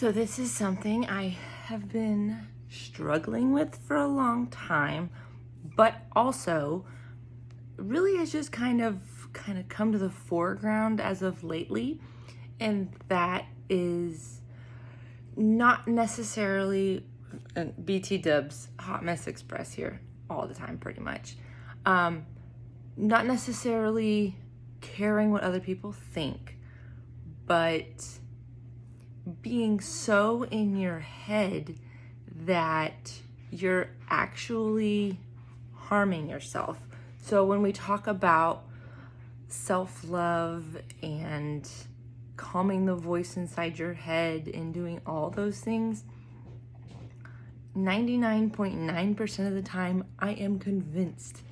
So this is something I have been struggling with for a long time, but also really has just kind of come to the foreground as of lately, and that is not necessarily BT Dubs Hot Mess Express here all the time pretty much. Not necessarily caring what other people think, but being so in your head that you're actually harming yourself. So when we talk about self-love and calming the voice inside your head and doing all those things, 99.9% of the time, I am convinced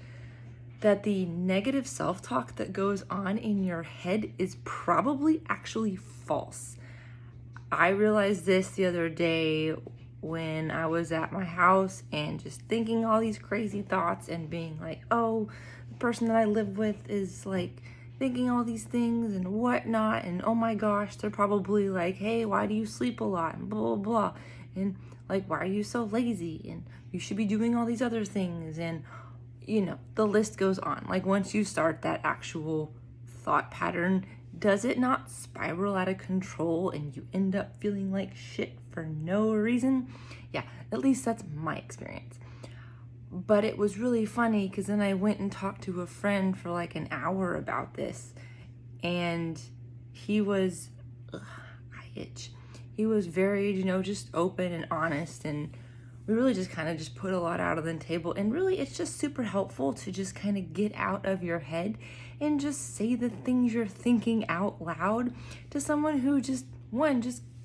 that the negative self-talk that goes on in your head is probably actually false. I realized this the other day when I was at my house and just thinking all these crazy thoughts and being like, oh, the person that I live with is like thinking all these things and whatnot, and oh my gosh, they're probably like, hey, why do you sleep a lot, and blah, blah, blah, and like, why are you so lazy, and you should be doing all these other things, and the list goes on. Like, once you start that actual thought pattern, does it not spiral out of control and you end up feeling like shit for no reason? Yeah, at least that's my experience. But it was really funny because then I went and talked to a friend for like an hour about this, and he was, I itch. He was very, just open and honest, and we really just kind of just put a lot out on the table. And really, it's just super helpful to just kind of get out of your head and just say the things you're thinking out loud to someone who just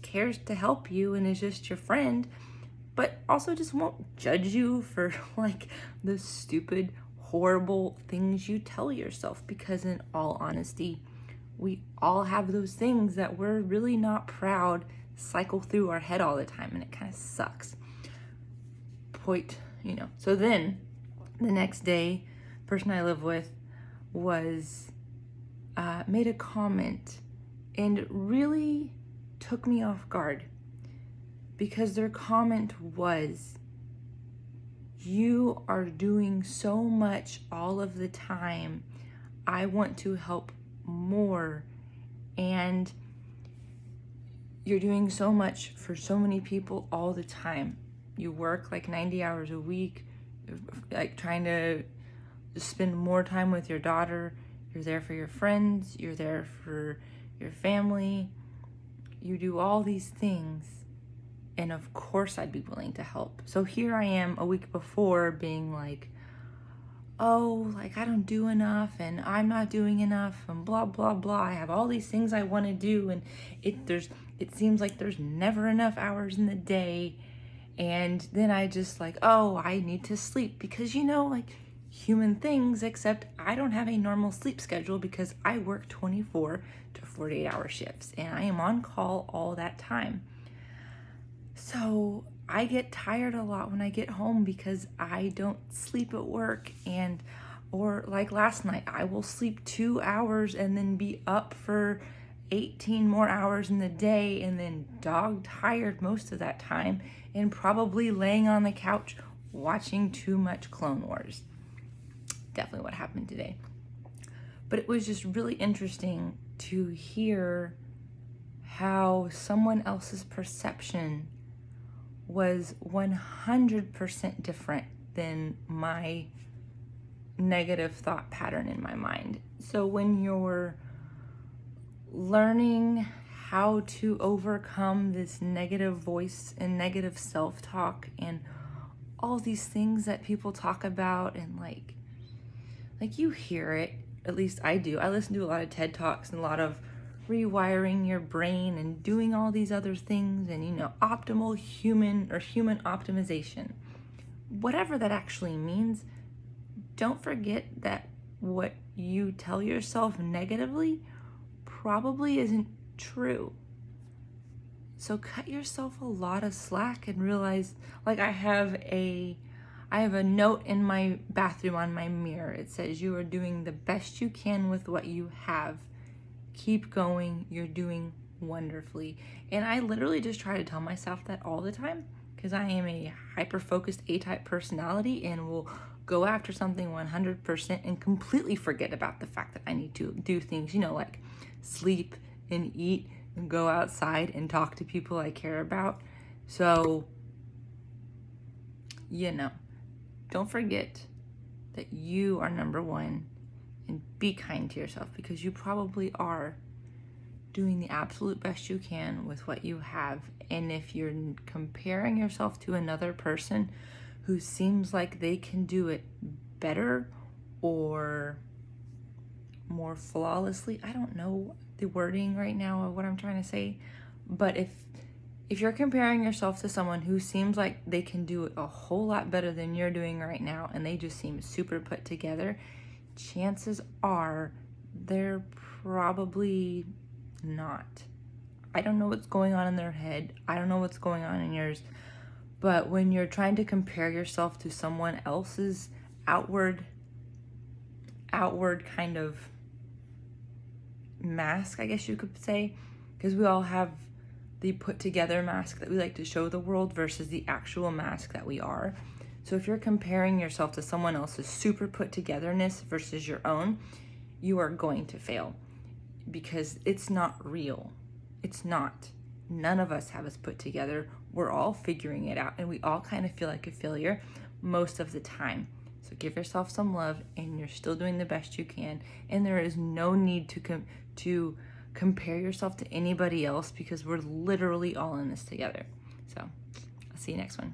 cares to help you and is just your friend, but also just won't judge you for like the stupid, horrible things you tell yourself. Because in all honesty, we all have those things that we're really not proud cycle through our head all the time, and it kind of sucks. So then the next day, the person I live with was made a comment, and it really took me off guard, because their comment was, you are doing so much all of the time. I want to help more, and you're doing so much for so many people all the time. You work like 90 hours a week, like trying to spend more time with your daughter. You're there for your friends. You're there for your family. You do all these things. And of course I'd be willing to help. So here I am a week before being like, oh, like I don't do enough and I'm not doing enough and blah, blah, blah. I have all these things I want to do, and it seems like there's never enough hours in the day. And then I just like, oh, I need to sleep because, like human things, except I don't have a normal sleep schedule because I work 24 to 48 hour shifts and I am on call all that time. So I get tired a lot when I get home because I don't sleep at work, or like last night, I will sleep 2 hours and then be up for 18 more hours in the day, and then dog tired most of that time, and probably laying on the couch watching too much Clone Wars. Definitely what happened today. But it was just really interesting to hear how someone else's perception was 100% different than my negative thought pattern in my mind. So when you're learning how to overcome this negative voice and negative self-talk and all these things that people talk about, and like you hear it, at least I do. I listen to a lot of TED Talks and a lot of rewiring your brain and doing all these other things, and optimal human optimization. Whatever that actually means, don't forget that what you tell yourself negatively probably isn't true. So cut yourself a lot of slack and realize, like I have a note in my bathroom on my mirror. It says, you are doing the best you can with what you have. Keep going. You're doing wonderfully. And I literally just try to tell myself that all the time, because I am a hyper-focused A-type personality and will go after something 100% and completely forget about the fact that I need to do things, like sleep and eat and go outside and talk to people I care about. So, don't forget that you are number one, and be kind to yourself, because you probably are doing the absolute best you can with what you have. And if you're comparing yourself to another person who seems like they can do it better or more flawlessly, I don't know the wording right now of what I'm trying to say, but if you're comparing yourself to someone who seems like they can do it a whole lot better than you're doing right now, and they just seem super put together, chances are they're probably not. I don't know what's going on in their head. I don't know what's going on in yours. But when you're trying to compare yourself to someone else's outward kind of mask, I guess you could say, because we all have the put together mask that we like to show the world versus the actual mask that we are. So if you're comparing yourself to someone else's super put togetherness versus your own, you are going to fail, because it's not real. It's not. None of us have us put together. We're all figuring it out, and we all kind of feel like a failure most of the time. So give yourself some love, and you're still doing the best you can. And there is no need to compare yourself to anybody else, because we're literally all in this together. So I'll see you next one.